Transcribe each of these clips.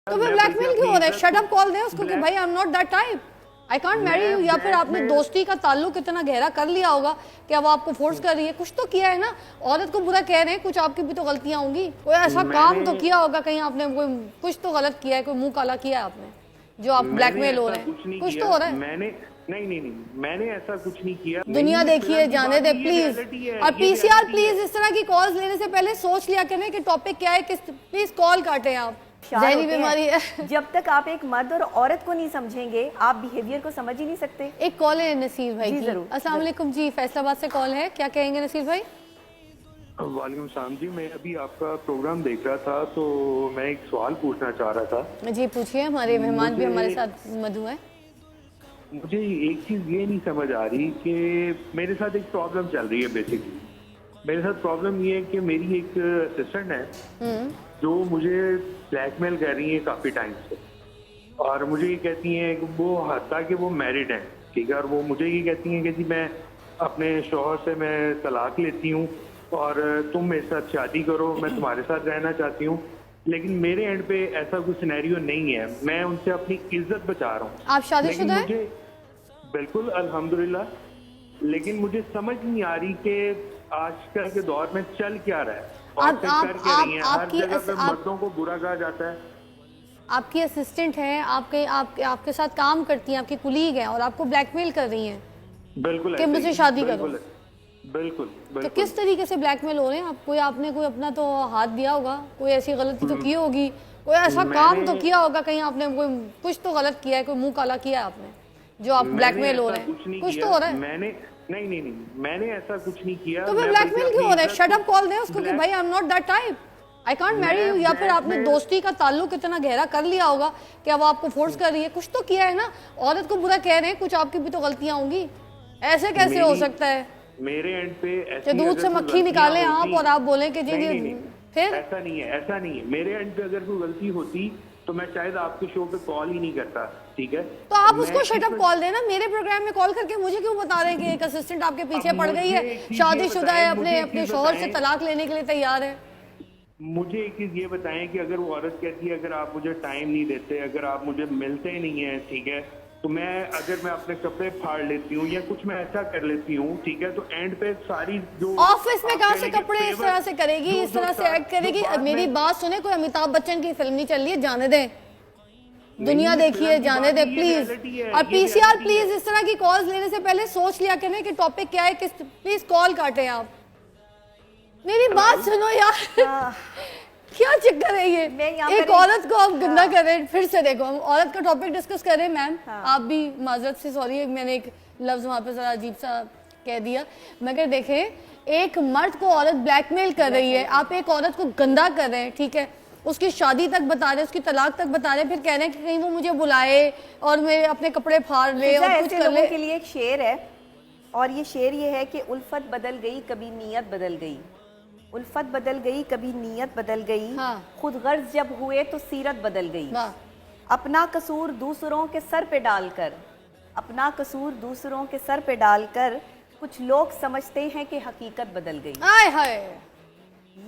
तो फिर ब्लैकमेल क्यों हो रहा है? शट अप कॉल दे उसको कि भाई I am not that type, I can't marry you. या फिर आपने दोस्ती का ताल्लुक इतना गहरा कर लिया होगा कि अब आपको फोर्स कर रही है। कुछ तो किया है ना, औरत को बुरा कह रहे हैं, कुछ आपकी भी तो गलतियां होंगी। कोई ऐसा काम तो किया होगा कहीं आपने, कोई कुछ तो गलत किया है, कोई मुंह काला किया है आपने जो आप ब्लैकमेल हो रहे हैं। कुछ तो हो रहा है। मैंने नहीं, मैंने ऐसा कुछ नहीं किया। दुनिया देखिए, जाने दे प्लीज। और पीसीआर प्लीज इस तरह की कॉल्स लेने से पहले सोच लिया करें कि टॉपिक क्या है, किस प्लीज कॉल काटें आप। जहनी बीमारी है। जब तक आप एक मर्द और औरत को नहीं समझेंगे आप बिहेवियर को समझ ही नहीं सकते। एक कॉल है नसीर भाई की। जरूर। अस्सलाम वालेकुम जी, फैसलाबाद से कॉल है, क्या कहेंगे नसीर भाई? वालेकुम सलाम जी, मैं अभी आपका प्रोग्राम देख रहा था तो मैं एक सवाल पूछना चाह रहा था। जी पूछिए, हमारे मेहमान भी हमारे साथ मधु है। मुझे एक चीज ये नहीं समझ आ रही कि मेरे साथ एक प्रॉब्लम चल रही है। बेसिकली मेरे साथ प्रॉब्लम ये है कि मेरी एक असिस्टेंट है जो मुझे ब्लैकमेल कर रही है काफी टाइम से, और मुझे ये कहती हैं कि वो हत्ता कि वो मैरिड है, ठीक है, और वो मुझे ये कहती हैं कि जी मैं अपने शौहर से मैं तलाक लेती हूँ और तुम मेरे साथ शादी करो, मैं तुम्हारे साथ रहना चाहती हूँ। लेकिन मेरे एंड पे ऐसा कोई सिनेरियो नहीं है, मैं उनसे अपनी इज्जत बचा रहा हूँ। आप शादीशुदा हैं? मुझे बिल्कुल अल्हम्दुलिल्लाह, लेकिन मुझे समझ नहीं आ रही कि आजकल के दौर में चल क्या रहा है। आप हर जगह पे मर्दों को बुरा कहा जाता है। आपकी असिस्टेंट है, आपके साथ काम करती हैं, आपकी कुलीग है और आपको ब्लैकमेल कर रही हैं बिल्कुल कि मुझसे शादी करो। बिल्कुल। तो किस तरीके से ब्लैकमेल हो रहे हैं आप? आपने कोई अपना तो हाथ दिया होगा, कोई ऐसी गलती तो की होगी, कोई ऐसा काम तो किया होगा कहीं आपने, कोई कुछ तो गलत किया है, कोई मुंह काला किया है आपने जो आप ब्लैकमेल हो रहे हैं। कुछ तो हो रहा है। मैंने नहीं, मैंने ऐसा कुछ नहीं किया। तो फिर ब्लैकमेल क्यों हो रहा है? शट अप कॉल दे उसको कि भाई I am not that type, I can't marry you. या फिर आपने दोस्ती का ताल्लुक इतना गहरा कर लिया होगा कि अब आपको फोर्स कर रही है। कुछ तो किया है ना, औरत को बुरा कह रहे हैं, कुछ आपकी भी तो गलतियां होंगी। ऐसे कैसे हो सकता है? मेरे एंड पे दूध से मक्खी निकाले आप और आप बोले कि जी फिर ऐसा नहीं है। मेरे एंड पे अगर कोई गलती होती तो मैं शायद आपके शो पे कॉल ही नहीं करता, ठीक है। तो आप उसको शट अप कॉल देना। मेरे प्रोग्राम में कॉल करके मुझे क्यों बता रहे हैं कि एक असिस्टेंट आपके पीछे पड़ गई है, शादीशुदा है, अपने शौहर से तलाक लेने के लिए तैयार है? मुझे एक चीज ये बताएं कि अगर वो औरत कहती है अगर आप मुझे टाइम नहीं देते, अगर आप मुझे मिलते ही नहीं है, ठीक है, तो मैं अपने कपड़े फाड़ लेती हूँ या कुछ मैं ऐसा कर लेती हूँ, ठीक है, तो एंड पे सारी जो ऑफिस में कहाँ से कपड़े इस तरह से करेगी, इस तरह से एक्ट करेगी? मेरी बात सुने, कोई अमिताभ बच्चन की फिल्म नहीं चल रही है, जाने दें, दुनिया देखिए, जाने दे प्लीज। और पीसीआर प्लीज इस तरह की कॉल्स लेने से पहले सोच लिया करें कि टॉपिक क्या है, किस प्लीज कॉल काटें आप। मेरी बात सुनो यार। क्या चक्कर है ये? एक औरत को आप गंदा कर रहे हैं। फिर से देखो, हम औरत का टॉपिक डिस्कस कर रहे हैं मैम। आप भी माजरत से सॉरी, मैंने एक लफ्ज वहां पे जरा अजीब सा कह दिया। मगर देखें, एक मर्द को औरत ब्लैकमेल कर रही है, आप एक औरत को गंदा कर रहे हैं, ठीक है, उसकी शादी तक बता रहे हैं, उसकी तलाक तक बता रहे हैं, फिर कह रहे हैं कि कहीं वो मुझे बुलाए और मेरे अपने कपड़े फाड़ ले और कुछ कर ले। के लिए एक शेर है और ये शेर ये है कि उल्फत बदल गई कभी नीयत बदल गई, उल्फत बदल गई कभी नीयत बदल गई, खुद गर्ज जब हुए तो सीरत बदल गई। अपना कसूर दूसरों के सर पे डालकर, अपना कसूर दूसरों के सर पे डालकर कुछ लोग समझते हैं कि हकीकत बदल गई। आय हाय,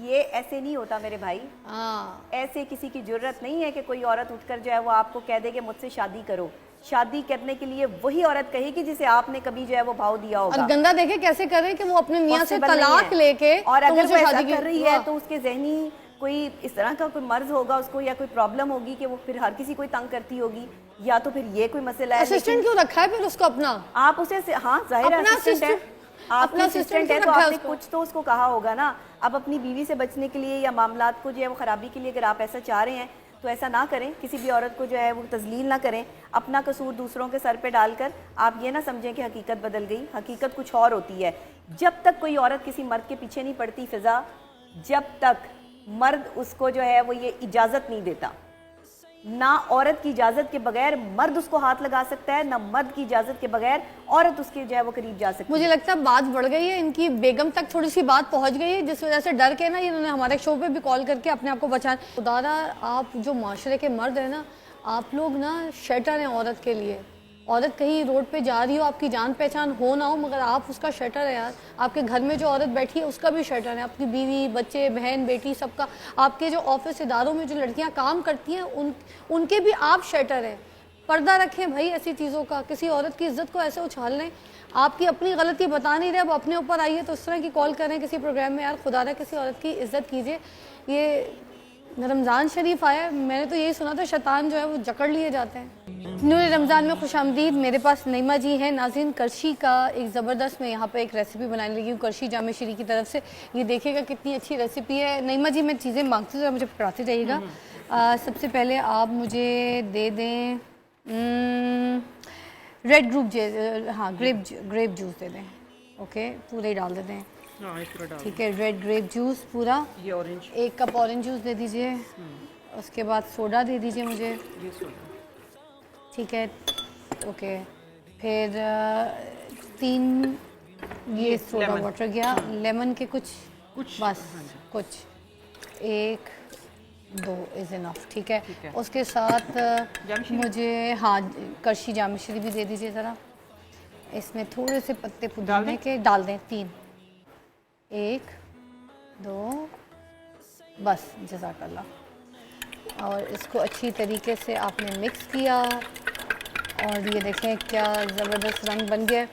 ये ऐसे नहीं होता मेरे भाई। ऐसे किसी की जरूरत नहीं है कि कोई औरत उठकर जो है वो आपको कह दे कि मुझसे शादी करो। शादी करने के लिए वही औरत कहेगी जिसे आपने कभी जो है वो भाव दिया होगा। और गंदा देखे कैसे कर रहे हैं कि वो अपने मियां से तलाक लेके और अगर वो ऐसा कर रही है तो उसके जहनी कोई इस तरह का कोई मर्ज होगा उसको, या कोई प्रॉब्लम होगी कि वो फिर हर किसी को तंग करती होगी, या तो फिर ये कोई मसला है। असिस्टेंट क्यों रखा है फिर उसको अपना? आप उसे, हाँ जाहिर है असिस्टेंट है, अपना असिस्टेंट है तो आपने कुछ तो उसको कहा होगा ना। अब अपनी बीवी से बचने के लिए या मामलात को जो है वो खराबी के लिए अगर आप ऐसा चाह रहे हैं तो ऐसा ना करें, किसी भी औरत को जो है वो तजलील ना करें। अपना कसूर दूसरों के सर पे डालकर आप ये ना समझें कि हकीकत बदल गई। हकीकत कुछ और होती है। जब तक कोई औरत किसी मर्द के पीछे नहीं पड़ती फिजा, जब तक मर्द उसको जो है वो ये इजाज़त नहीं देता, ना औरत की इजाजत के बगैर मर्द उसको हाथ लगा सकता है, ना मर्द की इजाजत के बगैर औरत उसके जो है वो करीब जा सकती है। मुझे लगता है बात बढ़ गई है, इनकी बेगम तक थोड़ी सी बात पहुंच गई है, जिस वजह से डर के ना इन्होंने हमारे शो पे भी कॉल करके अपने आप को बचा। खुदारा, आप जो माशरे के मर्द है ना, आप लोग ना शेटर हैं औरत के लिए। औरत कहीं रोड पे जा रही हो, आपकी जान पहचान हो ना हो, मगर आप उसका शटर है यार। आपके घर में जो औरत बैठी है उसका भी शटर है, आपकी बीवी, बच्चे, बहन, बेटी, सबका। आपके जो ऑफिस इदारों में जो लड़कियां काम करती हैं उनके भी आप शटर हैं। पर्दा रखें भाई ऐसी चीज़ों का। किसी औरत की इज्जत को ऐसे उछाल लें, आपकी अपनी गलती बता नहीं रहे, अब अपने ऊपर आइए तो इस तरह की कॉल करें किसी प्रोग्राम में। यार खुदा रहा किसी औरत की इज्जत कीजिए। ये रमज़ान शरीफ आया, मैंने तो यही सुना था शैतान जो है वो जकड़ लिए जाते हैं। नूर रमज़ान में खुशामदीद। मेरे पास नईमा जी हैं। नाज़रीन, करशी का एक ज़बरदस्त मैं यहाँ पे एक रेसिपी बनाने लगी हूँ करशी जामे शरी की तरफ से। ये देखिएगा कितनी अच्छी रेसिपी है। नईमा जी मैं चीज़ें मांगती हूँ, मुझे पकड़ाते जाइएगा। सबसे पहले आप मुझे दे दें रेड ग्रेप जूस दे दें। ओके, पूरे ही डाल देते हैं। ठीक है, रेड ग्रेप जूस पूरा। ये ऑरेंज, 1 कप ऑरेंज जूस दे दीजिए। उसके बाद सोडा दे दीजिए मुझे। ये सोडा। ठीक है, ओके। फिर 3 ये सोडा वाटर गया। लेमन के कुछ बस कुछ 1 2 इज़ इनफ। ठीक है, उसके साथ मुझे हाँ करशी जामिश्री भी दे दीजिए ज़रा। इसमें थोड़े से पत्ते पुदीने के डाल दें 3 1 2 बस, जज़ाकल्लाह। और इसको अच्छी तरीके से आपने मिक्स किया और ये देखें क्या ज़बरदस्त रंग बन गया।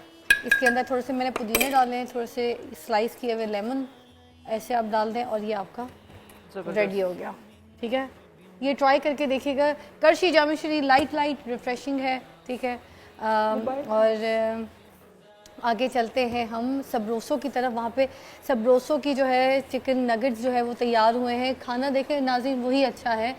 इसके अंदर थोड़े से मैंने पुदीने डाले हैं, थोड़े से स्लाइस किए हुए लेमन ऐसे आप डाल दें और ये आपका रेडी हो गया। ठीक है, ये ट्राई करके देखिएगा। करशी जामिश्री लाइट रिफ्रेशिंग है। ठीक है, और आगे चलते हैं हम सबरोसो की तरफ। वहाँ पे सबरोसो की जो है चिकन नगेट्स जो है वो तैयार हुए हैं। खाना देखें नाज़रीन वही अच्छा है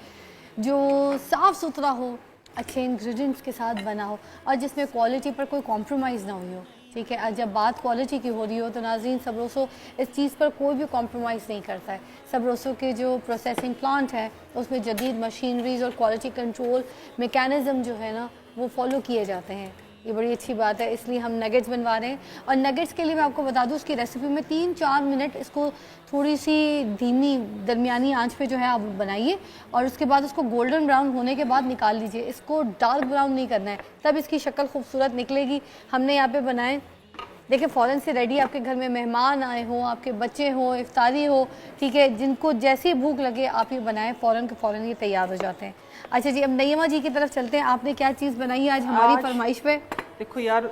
जो साफ़ सुथरा हो, अच्छे इंग्रेडिएंट्स के साथ बना हो और जिसमें क्वालिटी पर कोई कॉम्प्रोमाइज़ ना हुई हो। ठीक है, और जब बात क्वालिटी की हो रही हो तो नाज़रीन सबरोसो इस चीज़ पर कोई भी कॉम्प्रोमाइज़ नहीं करता है। सबरोसो के जो प्रोसेसिंग प्लांट है उसमें जदीद मशीनरीज और क्वालिटी कंट्रोल मेकैनिज़म जो है ना वो फॉलो किए जाते हैं। ये बड़ी अच्छी बात है, इसलिए हम नगेट्स बनवा रहे हैं। और नगेट्स के लिए मैं आपको बता दूं उसकी रेसिपी में 3-4 मिनट इसको थोड़ी सी धीमी दरमियानी आंच पे जो है आप बनाइए और उसके बाद उसको गोल्डन ब्राउन होने के बाद निकाल लीजिए। इसको डार्क ब्राउन नहीं करना है, तब इसकी शक्ल खूबसूरत निकलेगी। हमने यहाँ पे बनाए, देखिए फ़ौरन से रेडी। आपके घर में मेहमान आए हों, आपके बच्चे हों, इफ्तारी हो, ठीक है, जिनको जैसी भूख लगे आप ये बनाएं, फ़ौरन के फ़ौरन ये तैयार हो जाते हैं। अच्छा जी, अब नईमा जी की तरफ चलते हैं। आपने क्या चीज़ बनाई है आज हमारी फरमाइश पे? देखो यार,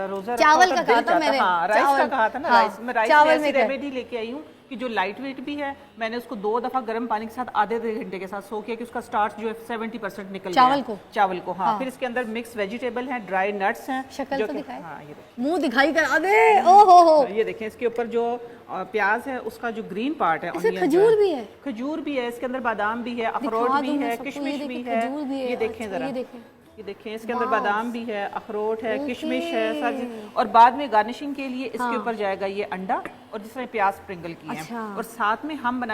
रोजा चावल का कहा था मैंने, राइस का कहा था ना। हाँ, राइस में राइस चावल में रेमेडी लेके आई हूँ कि जो लाइट वेट भी है। मैंने उसको 2 दफा गर्म पानी के साथ आधे घंटे के साथ सो किया कि उसका स्टार्च जो है 70% निकल चावल गया। को चावल को हाँ। फिर इसके अंदर मिक्स वेजिटेबल हैं, ड्राई नट्स हैं। शक्ल तो दिखाए, हाँ, ये मुंह दिखाई करा दे। ओ हो ये देखें, इसके ऊपर जो प्याज है उसका जो ग्रीन पार्ट है, खजूर भी है, खजूर भी है, इसके अंदर बादाम भी है, अखरोट भी है, किशमिश भी है। ये देखें जरा, ये देखें, इसके अंदर बादाम भी है, अखरोट है, किशमिश है, सारी। और बाद में गार्निशिंग के लिए इसके ऊपर जाएगा ये अंडा और जिसमें प्याज स्प्रिंकल किए हैं। और साथ में हम